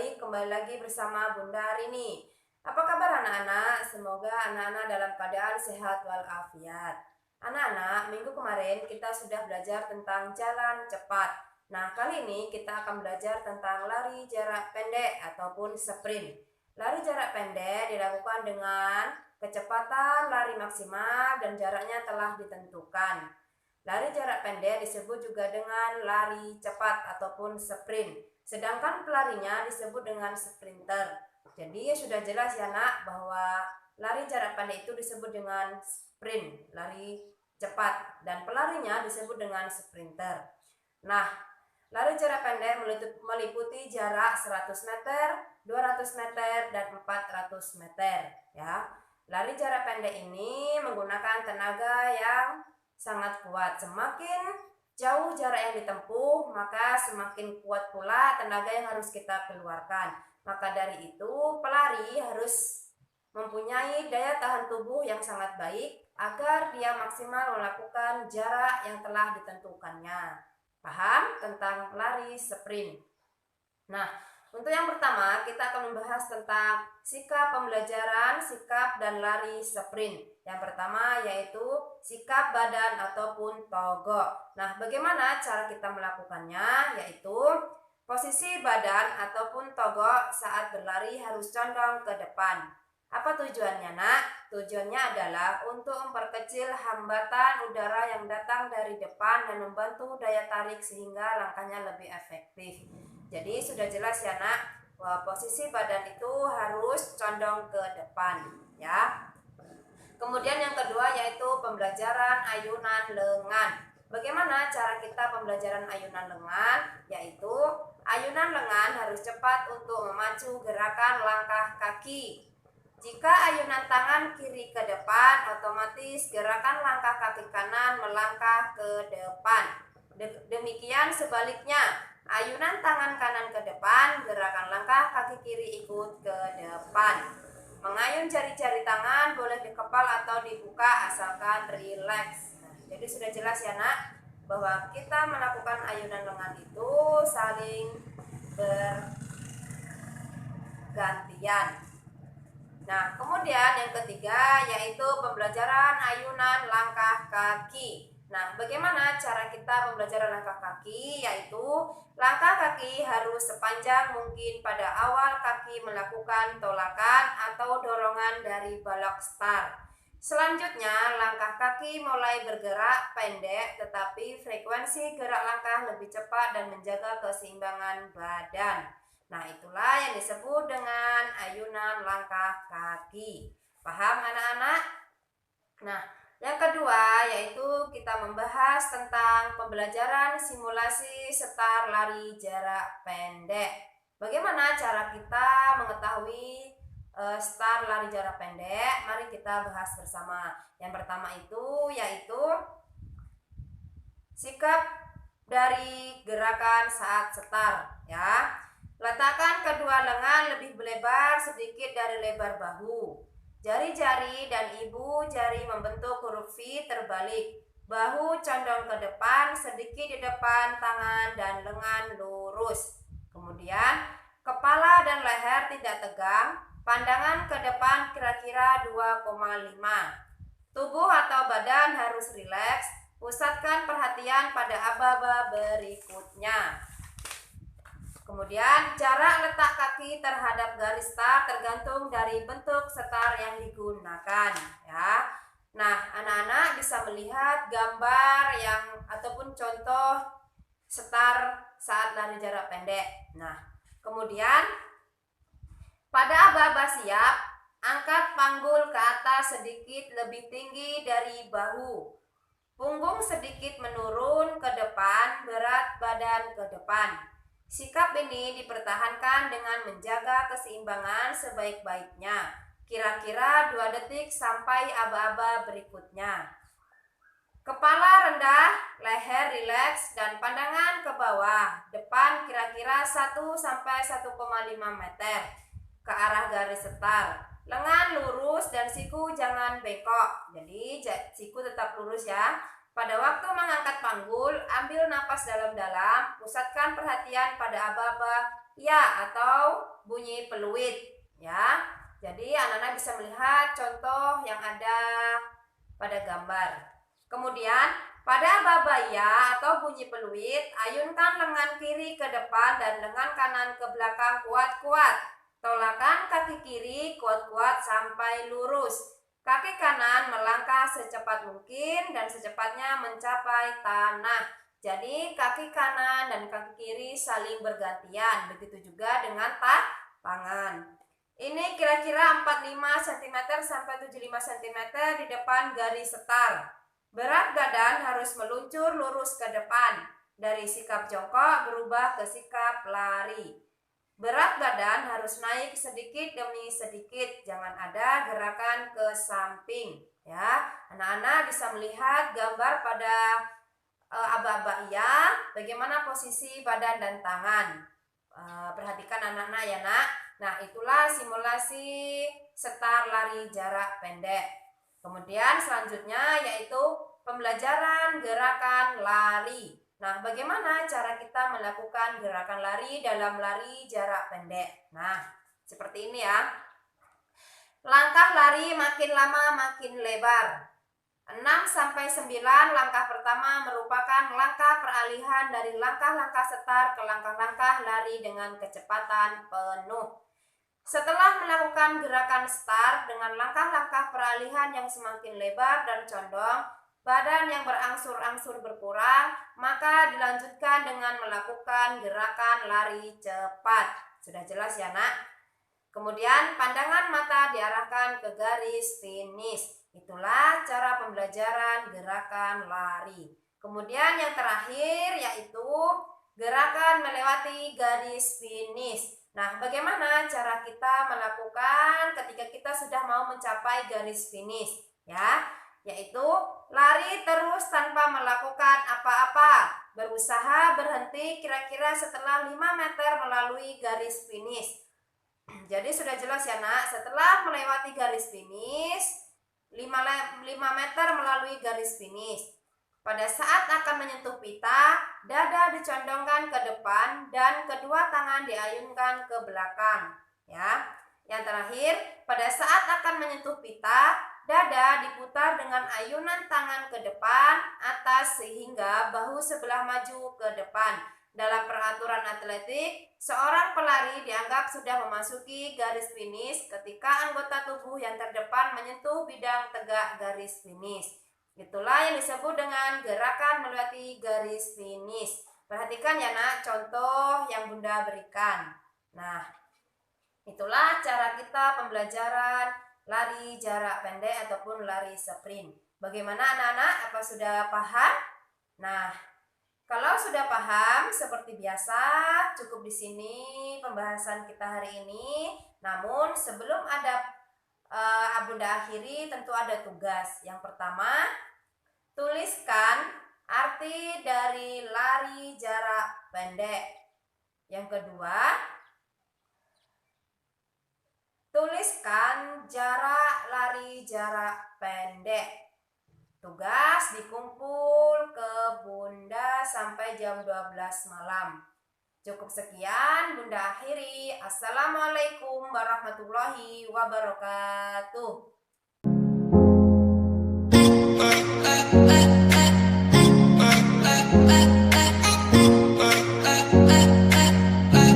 baik, kembali lagi bersama Bunda Rini. Apa kabar anak-anak? Semoga anak-anak dalam keadaan sehat walafiat. Anak-anak, minggu kemarin kita sudah belajar tentang jalan cepat. Nah, kali ini kita akan belajar tentang lari jarak pendek ataupun sprint. Lari jarak pendek dilakukan dengan kecepatan lari maksimal dan jaraknya telah ditentukan. Lari jarak pendek disebut juga dengan lari cepat ataupun sprint. Sedangkan pelarinya disebut dengan sprinter. Jadi sudah jelas ya nak bahwa lari jarak pendek itu disebut dengan sprint, lari cepat. Dan pelarinya disebut dengan sprinter. Nah, lari jarak pendek meliputi jarak 100 meter, 200 meter, dan 400 meter. Ya. Lari jarak pendek ini menggunakan tenaga yang sangat kuat. Semakin jauh jarak yang ditempuh, maka semakin kuat pula tenaga yang harus kita keluarkan. Maka dari itu, pelari harus mempunyai daya tahan tubuh yang sangat baik agar dia maksimal melakukan jarak yang telah ditentukannya. Paham tentang lari sprint? Nah, untuk yang pertama, kita akan membahas tentang sikap pembelajaran, sikap dan lari sprint. Yang pertama yaitu sikap badan ataupun togok. Nah, bagaimana cara kita melakukannya? Yaitu posisi badan ataupun togok saat berlari harus condong ke depan. Apa tujuannya, nak? Tujuannya adalah untuk memperkecil hambatan udara yang datang dari depan dan membantu daya tarik sehingga langkahnya lebih efektif. Jadi sudah jelas ya nak, bahwa posisi badan itu harus condong ke depan ya. Kemudian yang kedua yaitu pembelajaran ayunan lengan. Bagaimana cara kita pembelajaran ayunan lengan? Yaitu ayunan lengan harus cepat untuk memacu gerakan langkah kaki. Jika ayunan tangan kiri ke depan, otomatis gerakan langkah kaki kanan melangkah ke depan. Demikian sebaliknya, ayunan tangan kanan ke depan, gerakan langkah kaki kiri ikut ke depan. Mengayun jari-jari tangan boleh dikepal atau dibuka asalkan rileks. Nah, jadi sudah jelas ya nak, bahwa kita melakukan ayunan lengan itu saling bergantian. Nah, kemudian yang ketiga yaitu pembelajaran ayunan langkah kaki. Nah, bagaimana cara kita pembelajaran langkah kaki? Yaitu langkah kaki harus sepanjang mungkin pada awal kaki melakukan tolakan atau dorongan dari balok start. Selanjutnya, langkah kaki mulai bergerak pendek tetapi frekuensi gerak langkah lebih cepat dan menjaga keseimbangan badan. Nah, itulah yang disebut dengan ayunan langkah kaki. Paham anak-anak? Nah, yang kedua yaitu kita membahas tentang pembelajaran simulasi start lari jarak pendek. Bagaimana cara kita mengetahui start lari jarak pendek? Mari kita bahas bersama. Yang pertama itu yaitu sikap dari gerakan saat start ya. Letakkan kedua lengan lebih lebar sedikit dari lebar bahu. Jari-jari dan ibu jari membentuk huruf V terbalik. Bahu condong ke depan, sedikit di depan tangan dan lengan lurus. Kemudian, kepala dan leher tidak tegang. Pandangan ke depan kira-kira 2,5. Tubuh atau badan harus rileks. Pusatkan perhatian pada aba-aba berikutnya. Kemudian jarak letak kaki terhadap garis start tergantung dari bentuk start yang digunakan ya. Nah, anak-anak bisa melihat gambar yang ataupun contoh start saat lari jarak pendek. Nah, kemudian pada aba-aba siap, angkat panggul ke atas sedikit lebih tinggi dari bahu. Punggung sedikit menurun ke depan, berat badan ke depan. Sikap ini dipertahankan dengan menjaga keseimbangan sebaik-baiknya. Kira-kira 2 detik sampai aba-aba berikutnya. Kepala rendah, leher rileks, dan pandangan ke bawah. Depan kira-kira 1-1,5 meter ke arah garis start. Lengan lurus dan siku jangan bengkok. Jadi siku tetap lurus ya. Pada waktu mengangkat panggul, ambil napas dalam-dalam, pusatkan perhatian pada aba-aba ya atau bunyi peluit ya. Jadi anak-anak bisa melihat contoh yang ada pada gambar. Kemudian pada babaya atau bunyi peluit, ayunkan lengan kiri ke depan dan lengan kanan ke belakang kuat-kuat. Tolakkan kaki kiri kuat-kuat sampai lurus. Kaki kanan melangkah secepat mungkin dan secepatnya mencapai tanah. Jadi kaki kanan dan kaki kiri saling bergantian. Begitu juga dengan tangan. Ini kira-kira 45 cm sampai 75 cm di depan garis setar. Berat badan harus meluncur lurus ke depan. Dari sikap jongkok berubah ke sikap lari. Berat badan harus naik sedikit demi sedikit, jangan ada gerakan ke samping ya. Anak-anak bisa melihat gambar pada aba-aba ya, bagaimana posisi badan dan tangan. Perhatikan anak-anak ya nak. Nah, itulah simulasi setar lari jarak pendek. Kemudian selanjutnya yaitu pembelajaran gerakan lari. Nah, bagaimana cara kita melakukan gerakan lari dalam lari jarak pendek? Nah, seperti ini ya. Langkah lari makin lama makin lebar. 6-9 langkah pertama merupakan langkah peralihan dari langkah-langkah setar ke langkah-langkah lari dengan kecepatan penuh. Setelah melakukan gerakan start dengan langkah-langkah peralihan yang semakin lebar dan condong, badan yang berangsur-angsur berkurang, maka dilanjutkan dengan melakukan gerakan lari cepat. Sudah jelas ya nak? Kemudian pandangan mata diarahkan ke garis finish. Itulah cara pembelajaran gerakan lari. Kemudian yang terakhir yaitu gerakan melewati garis finish. Nah, bagaimana cara kita melakukan ketika kita sudah mau mencapai garis finish? Ya, yaitu lari terus tanpa melakukan apa-apa. Berusaha berhenti kira-kira setelah 5 meter melalui garis finish. Jadi sudah jelas ya nak, setelah melewati garis finish 5 meter melalui garis finish. Pada saat akan menyentuh pita, dada dicondongkan ke depan dan kedua tangan diayunkan ke belakang. Ya. Yang terakhir, pada saat akan menyentuh pita, dada diputar dengan ayunan tangan ke depan atas sehingga bahu sebelah maju ke depan. Dalam peraturan atletik, seorang pelari dianggap sudah memasuki garis finish ketika anggota tubuh yang terdepan menyentuh bidang tegak garis finish. Itulah yang disebut dengan gerakan melewati garis finish. Perhatikan ya nak, contoh yang Bunda berikan. Nah, itulah cara kita pembelajaran lari jarak pendek ataupun lari sprint. Bagaimana anak-anak? Apa sudah paham? Nah, kalau sudah paham, seperti biasa, cukup di sini pembahasan kita hari ini. Namun sebelum Bunda akhiri, tentu ada tugas. Yang pertama, tuliskan arti dari lari jarak pendek. Yang kedua, tuliskan jarak lari jarak pendek. Tugas dikumpul ke Bunda sampai jam 12 malam. Cukup sekian, Bunda akhiri. Assalamualaikum warahmatullahi wabarakatuh.